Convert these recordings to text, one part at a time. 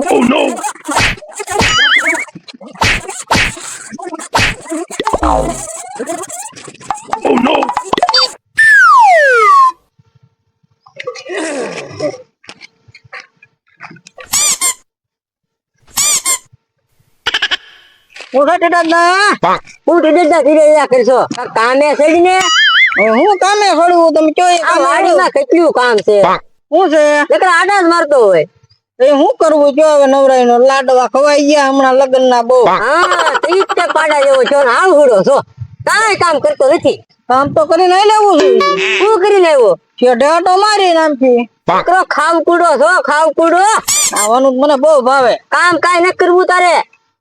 Oh no! Oh no! ઉઠો ટેટા Bonk. હું ટેટા ધીરે કરશો કામે છેડી ને હું કામે ખડું તમે કયો આ વાડીમાં કેટલું કામ છે Bonk. શું છે નકર આડા જ મારતો હોય એ હું કરવું કયો હવે નવરાઈ નો લાડવા ખવાઈ ગયા હમણાં લગ્ન ના બહુ હા ઠીક છે પાડા જેવો છો ને આવ હુડો છો કાંઈ કામ કરતો નથી કામ તો કરીને આઈ લેવું શું કરીને આવ્યો છેડે આટો મારી નામથી છોકરો ખાવ કૂડો છો ખાવ કૂડો આવવાનું મને બહુ ભાવે કામ કાંઈ ન કરવું તારે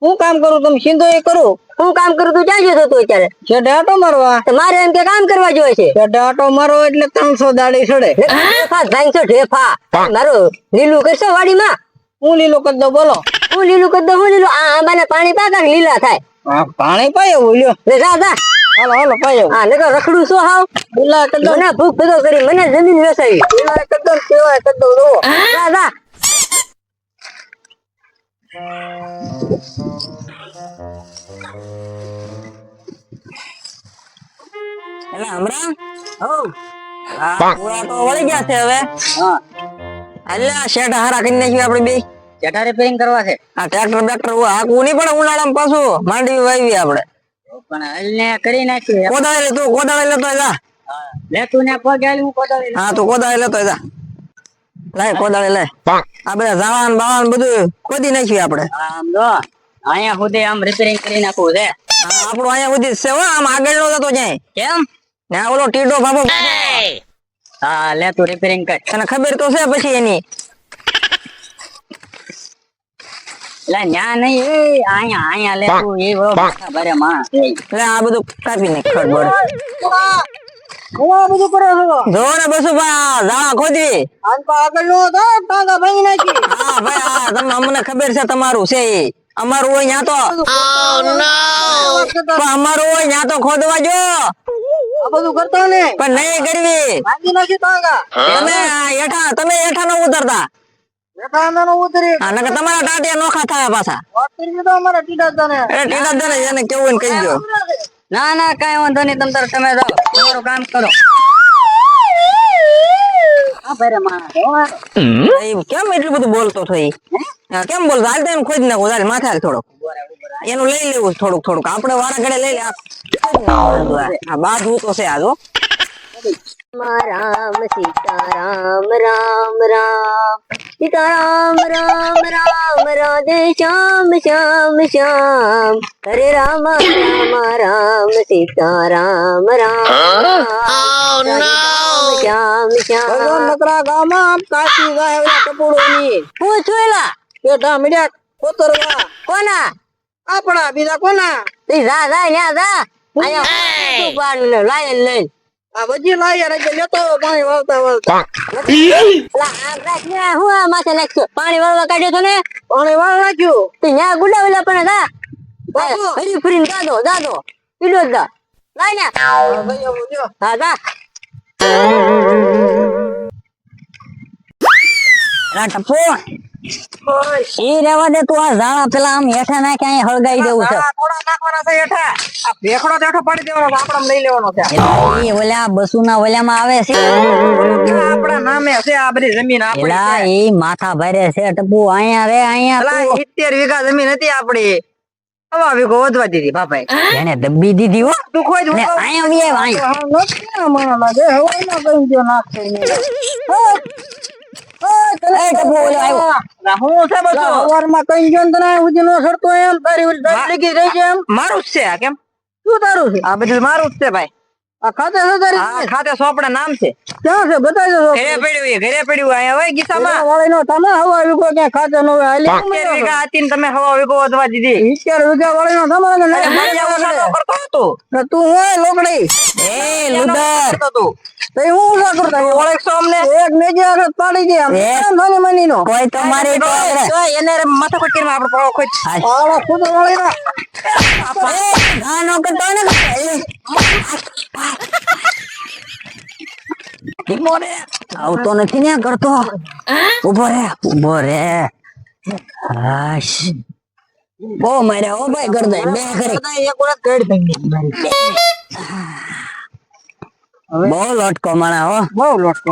હું કામ કરું તમે સિંધો એ કરું હું કામ કરું તું ક્યાં જતો તું અત્યારે છેડે આટો મારવા તો મારે એમ કે કામ કરવા જોઈએ છે છેડે આટો મારો એટલે 300 દાડી સડે ઢેફા ભાંગશો ઢેફા મારું લીલું કરશો વાડીમાં હું લીલો કરી દઉં બોલો હું લીલું કરી દઉં હું લીલું આ આંબાને પાણી પાકા ને લીલા થાય હા પાણી પાય લ્યો લે જા જા હાલો હાલો પાય હા નકર રખડું શું હાવ બોલા કરી દઉં મને ભૂખ ભેગો કરી મને જમીન વેસાવી બોલા કરી દઉં કેવાય કરી દઉં જુઓ. જા જા એટલે હમણાં Bonk. પૂરા તો વળી ગયા છે હવે હા એટલે આ શેઠ હારા કરી નાખ્યું આપણે બે ચેટા રિપેરિંગ કરવા છે આ ટ્રેક્ટર બેક્ટર હાકવું નહીં પડે ઉનાળામાં પાછું માંડવી વાવી આપણે પણ હાલને કરી નાખ્યું કોદાળી તું કોદાળી લેતો જા લે તું ને પગ આલી હું કોદાળી હા તું કોદાળી લેતો જા લાય કોદાળી લાય Bonk. આ બધા ઝાવાન બાવાન બધું ખોદી નાખ્યું આપણે આમ જો અહીંયા સુધી આમ રિપેરિંગ કરી નાખવું છે હા આપણું અહીંયા સુધી જ છે હો આમ આગળ નો જતો જાય કેમ ને આ ઓલો ટીડો બાબો હા લે તું રિપેરિંગ કર તને ખબર તો છે પછી એની લે ન્યા નહીં એ અહીંયા અહીંયા લે તું એ ભરે માં એટલે આ બધું કાપી નાખ ખડબડ હું આ બધું કરો છો જો ને બસુ ભા ઝાવા ખોદી આજ તો આગળ નો હતો ટાંગા ભાંગી નાખી હા ભાઈ હા તમને અમને ખબર છે તમારું છે ઈ. અમારું હોય ન્યા તો પણ અમારું હોય ન્યા તો ખોદવા જો આ બધું કરતો ને પણ નહીં કરવી ભાંગી નાખી ટાંગા તમે હેઠા ન ઉતરતા બેઠા અમે નો ઉતરી હા નકર તમારા ટાટિયા નોખા થાય પાછા વાત કરી દીધો અમારા ટીડા તને એ ટીડા દે ને એને કેવું ને કહી દો ના ના કાંઈ વાંધો નહીં તમે જાઓ તમારું કામ કરો આ ભારે માં કેમ એટલું બધું બોલતો થઈ કેમ બોલતો હાલ તો એમ ખોદી નાખો હાલ માથે હાલ થોડોક એનું લઈ લેવું થોડુંક થોડુંક આપણે વાળા ઘડે લઈ લે આ બાજુ તો છે આ જો રામ સીતારામ રામ રામ સીતારામ રામ રામ રાધે શ્યામ શ્યામ શ્યામ હરે રામ રામ રામ સીતારામ રામ શ્યામ શ્યામ નકરા ગામમાં કાચી ગાય ઓલા ટપોડોની હું છું એલા બેઠા મીડિયા કોતરવા કોના આપણા બીજા કોના ઈ જા જા ન્યા જા અહીંયા પાણી લે લાય લઈ આ બજી લાયા રે લેતો પાણી વાવતા વાવતા હું આ માથે નાખશો પાણી વાળવા કાઢ્યો તો ને પાણી વાળ નાખ્યું તે ન્યા ગુડાવેલા પણ જા બાપુ. ફરી ફરીને દાદો પીડો જ દા લાય ને ભાઈ આવું જો હા જા ટપો ઈ રેવા દે તું આ ઝાડા પેલા આમ હેઠા નાખે અહીંયા હળગાઈ દેવું છે થોડા નાખવાના છે હેઠા આ ભેખડો તેઠો પાડી દેવાનો આપણા લઈ લેવાનો છે ઈ ઓલા બસુના ઓલામાં આવે છે આપણા નામે છે આ બધી જમીન આપણી એલા છે. ઈ માથા ભરે છે ટપુ અહીંયા રે અહીંયા એલા, તું 70 વીઘા જમીન હતી આપણી હવા વીઘો વધવા દીધી બાપાએ એને દબ્બી દીધી હો તું ખોજ ને અહીંયા બી આવ, અહીંયા. હા, નથી ના મને લાગે હવામાં કઈ ગયો નાખ થઈને એ ટપુ ઓલો આવ્યો હું છે બધું હવારમાં કઈ ગયો ને તને સુધી નો સડતો એમ તારી ઓલી દાઢ લીગી રહી છે એમ મારું જ છે આ કેમ શું તારું છે આ બધું મારું જ છે ભાઈ આ ખાતે છે તારી ખાતે સોપડા નામ છે ક્યાં છે બતાવી દો ઘરે પડ્યું અહીંયા હોય ગીસામાં વાળી નો તમે હવા વીઘો ક્યાં ખાતે નો હોય હાલી 70 વીઘા હતી ને તમે હવા વીઘો વધવા દીધી 70 વીઘા વાળી નો તમારે કરતો હતો તું હોય લોકડી એ લુદર તું તો હું શું કરતા ઓળખશો અમને એક મેજે આગળ પાડી દે આમ નાની મની નો કોઈ તો મારી તો એને માથા કોટ કરીને આપણે પાળો ખોજ હાશ. પાળો ખુદ વાળી ના ગાનો કરતો ને આવતો નથી ને કરતો. ઉભો રે હાશ બહુ માર્યા હો ભાઈ ગરદાઈ બે કરી એક વખત ગળ ભાંગી બહુ લોટકો માણા હો બહુ લોટકો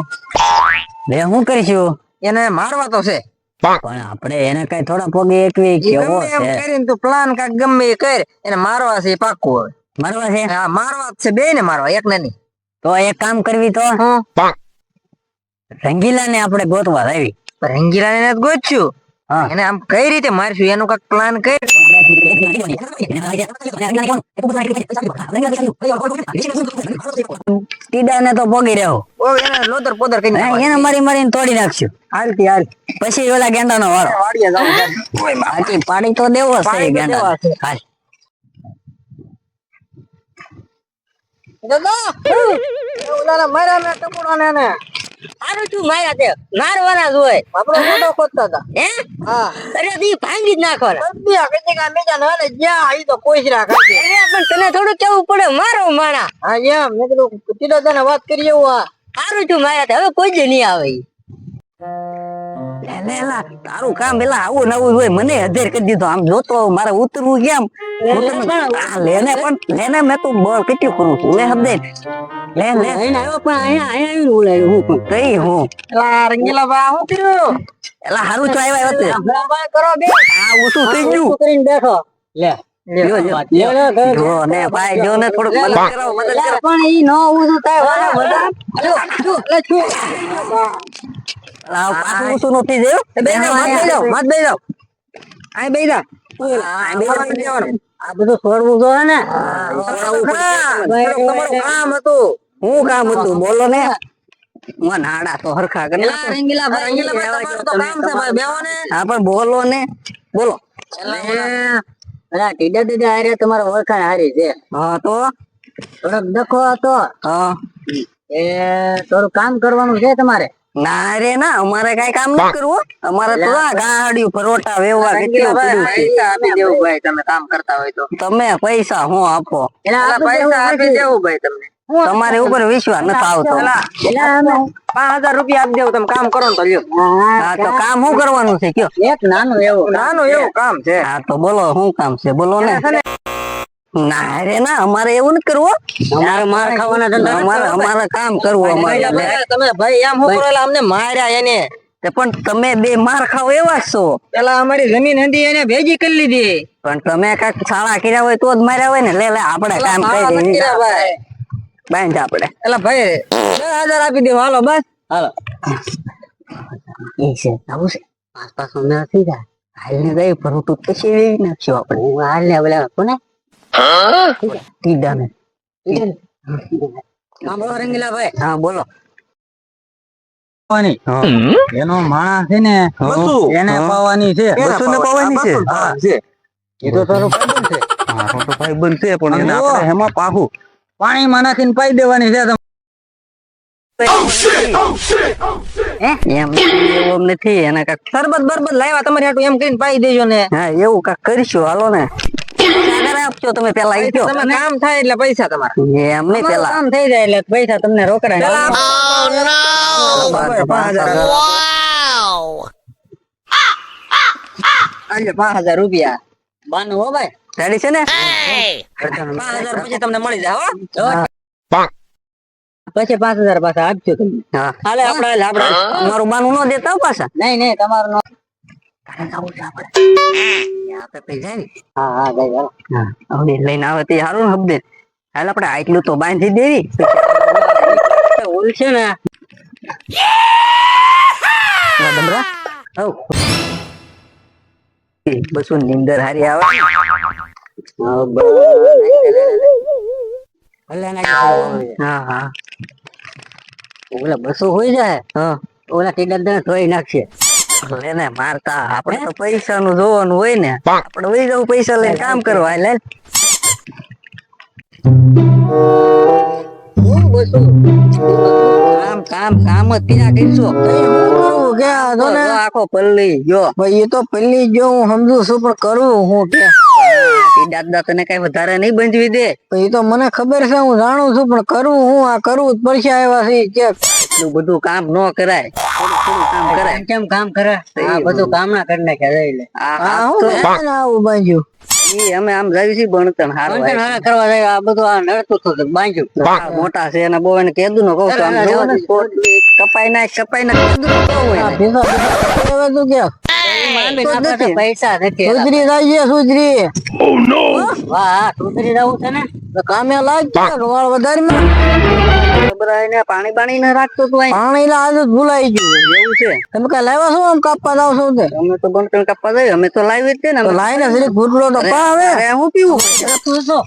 બે હું કરીશું એને મારવા તો છે પણ આપણે એને કઈ થોડા પગે એકવી કેવો ગમે એમ છે કરીને તું પ્લાન કાક ગમે એ કર એને મારવા છે એ પાક્કું હવે મારવા છે હા મારવા જ છે બે ને મારવા એક ને નહીં તો એક કામ કરવી તો રંગીલા ને આપણે ગોતવા લાવી રંગીલા ને ગોચ્યું હા એને આમ કઈ રીતે મારશું એનું કાક પ્લાન કર ટીડા ને તો પોગી રહ્યો ઓ એને લોદર પોદર કરી એને મારીને તોડી નાખશું હાલતી હાલ પછી ઓલા ગેંડા નો વારો વાડિયા જાવ બાકી પાડી તો દેવો છે પાડી તો ગેંડા દેવા છે. હાલ દાદા ઓલાને માર્યા મેં ટપુડા ને સારું તું માર્યા તે મારવાના જ હોય આપણો મોટો ખોદતા હતા હે હા અરે દી ભાંગી જ નાખવાના કદ્યા કઈ કા મેજા ને જ્યાં ઈ તો કોઈસરા ખાજે અરે પણ તને થોડું કેવું પડે મારો માણા હા એમ મેં કીધું તીડા તને વાત કરી એવું આ સારું તું માર્યા તે હવે કોઈ જ નહીં આવે ઈ. લે લા તારું કામ પેલા આવું નવું જ હોય મને હદેર કરી દીધો આમ જોતો મારે ઉતરવું કેમ લેને મેં તો બોલ કેટલું કરું છું લે હદેર લે આવ્યો પણ અહીંયા આવીને બોલાયો હું પણ કઈ હું એલા રંગીલા બા હું કર્યું એલા હારું તો આવ્યા હોતે મોબાઈલ કરો બે આ ઉઠું થઈ ગયું કરીને બેઠો લે જો ને ભાઈ જો ને થોડુંક મદદ કરો પણ ઈ નો ઉધું થાય વાળા બધા લે છું લાવ પાછું ઉઠું નથી જેવું મત બેહી જાવ આય બેહી જા આ બધું છોડવું જો ને તમારું કામ હતું હું કામ હતું બોલો ને મન હાડા તો હરખા કરી નાખો. રંગીલા ભાઈ તમારું તો કામ છે ભાઈ બેહો ને હા પણ બોલો ને બોલો અલા ટીડા ટીડા હારે તમારો ઓળખાણ હારી છે હા તો થોડોક ડખો હતો હા એ થોડું કામ કરવાનું છે તમારે ના રે ના અમારે કઈ કામ નથી કરવું અમારે તો આ ગાડીઓ પરોટા વેવવા કેટલું પડ્યું છે. પૈસા આપી દેવું ભાઈ તમે કામ કરતા હોય તો તમે પૈસા હું આપો એલા પૈસા આપી દેવું ભાઈ તમને તમારી ઉપર વિશ્વાસ નથી આવતો 5000 રૂપિયા આપી દેવું તમે કામ કરો ને તો લ્યો હા તો કામ શું કરવાનું છે કયો એક નાનું એવું કામ છે હા તો બોલો શું કામ છે બોલો ને ના રે ના અમારે એવું નથી કરવું અમારે માર ખાવાના ધંધા અમારે કામ કરવું અમારે તમે ભાઈ એમ શું કરો અમને માર્યા એને પણ તમે બે માર ખાવ એવા જ છો પેલા અમારી જમીન હતી એને ભેગી કરી લીધી પણ તમે કઈક શાળા કર્યા હોય તો જ માર્યા હોય ને લે આપણે કામ કરી દઈએ બાંધ આપણે એલા ભાઈ 10,000 આપી દેવો હાલો બસ હાલો એ છે આવું છે પાંચ ઉમેર થઈ જાય હાલ ને ગઈ પર તું પછી વેવી નાખ્યો આપણે હાલ ને બોલા કોને ટીડા ને રંગીલા ભાઈ હા બોલો એનો માણસ છે ને એને પાવાની છે બસુને પાવાની છે હા છે એ તો તારો ભાઈબંધ છે હા તો ભાઈ બનશે પણ એને આપણે હેમાં પાહું પાણીમાં નાખીને પાઈ દેવાની છે એમ એવું નથી એને કાક સરબત બરબત લાવ્યા તમારે હાટું એમ કરીને પાઈ દેજો ને હા એવું કાક કરીશું હાલો ને આગળ આપજો તમે પેલા ઈ કયો તમે કામ થાય એટલે પૈસા તમારા એમ નહીં પેલા કામ થઈ જાય એટલે પૈસા તમને રોકડા 5,000 રૂપિયા બાનું હો ભાઈ રેડી છે ને 5,000 પછી તમને મળી જાય હો પછી 5,000 પાછા આપજો તમે હા હાલે આપણે અમારું બાનું ન દેતા પાછા નહીં તમારું નો આપણે પૈસા ને હા ભાઈ હા હવે લઈને આવે તે સારું ને હબદે હાલ આપણે આટલું તો બાંધી દેવી ઓલ છે ને ડમરા હવ બસું નીંદર હારી આવે હા હા ઓલા બસો હોય જાય હા ઓલા ટીડા ધોઈ નાખશે એને મારતા આપણે તો પૈસા નું જોવાનું હોય ને આપણે વહી જવું પૈસા લઈને કામ કરવા લે કામ જ ત્યાં કરીશું આખો પલ્લી જો ભાઈ એ તો પેલી જો હું સમજુ છું પણ કરું હું કે એ દાદા તને કઈ વધારે નહીં બંધવી દે. એ તો મને ખબર છે, હું જાણું છું, પણ કરું હું આ કરવું જ પડશે. આવ્યા છે કે એટલું બધું કામ ન કરાય, થોડું થોડું કામ કરાય. કેમ કામ કરે? આ બધું કામ ના કરી નાખ્યા લઈ લે. આવું બાંધ્યું અમે આમ જાવી છીએ બણતણ હારવા કરવા જાય. આ બધું આ નડતું હતું બાંધ્યું. મોટા છે એના બહુ એને કેદું નો કહું છું, આમ જોવો ને પોટલી કપાઈ નાખ કેદું નો કહું એને. પૈસા નથી. સુધરી જાય સુધરી. Oh no! વાહ સુધરી જવું છે ને કામે લાગ વાળ વધારે પાણી બાણી ના રાખતો તું. પાણી ના આદત ભૂલાઈ ગયું એવું છે. તમે કઈ લાવ્યા છો આમ કાપવા જાવ છો? અમે તો બણતણ કાપવા જઈએ. અમે તો લાવી જ છે ને. લાઈને જરીક ભૂટલો તો પાવે. હું પીવું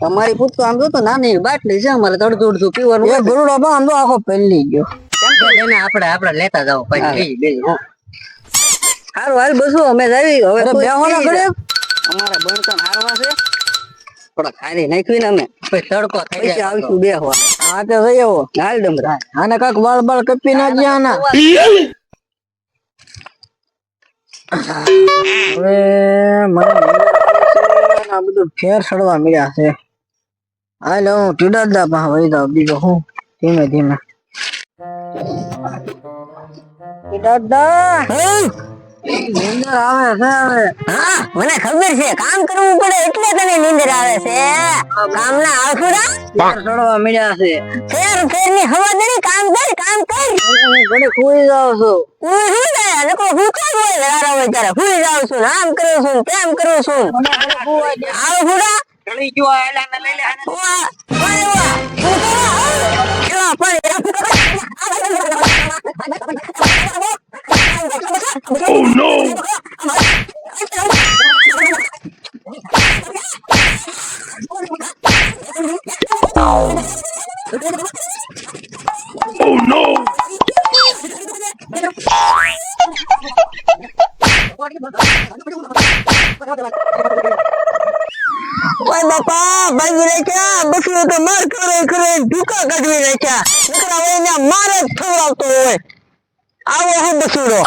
તમારી પૂછતો આમ જો તો નાની બાટલી છે અમારે અડધું અડધું પીવાનું. એ ભૂટલો પણ આમ તો આખો પહેલી ગયો. આપડે લેતા જાવ પછી. સારું હાલ બસું અમે જાવી હવે. બેહોના ઘરે અમારા બણતણ હારવા છે. થોડા ખાલી નાખવી ને અમે તડકો થઈ જાય આવીશું બે હોવા. હા તો જઈ આવો. હાલ ડમરા આને કાક વાળ બાળ કપી નાખજે આના. હવે મને આ બધું ફેર સડવા મળ્યા છે. હાલ હું ટીડાદા પાસે વહી જાઉં. બીજો હું ધીમે ધીમે ટીડાદા નીંદર આવે છે હવે. હા મને ખબર છે કામ કરવું પડે એટલે તને નીંદર આવે છે. કામ ના આવસુરા ફેર સડવા મળ્યા છે. ફેર ફેર ની હવા દે કામ કર. હું ઘરે ખોઈ જાઉં છું. હું શું જાય નકો હું કામ હોય વારા હોય તારે હુઈ જાઉં છું આમ કરું છું તેમ કરું છું. આવ હુડા ચડી ગયો આલા ને લઈ લે આને. વાહ વાહ વાહ ચલો પણ Oh no! Oh no! ઓય બાપા ભાગી રાખ્યા. બકરીઓ તો માર કરે ઢુકા કાઢવી રાખ્યા. નકરા હોય ને માર જ ખવડાવતો હોય. આવો હું બસુડો.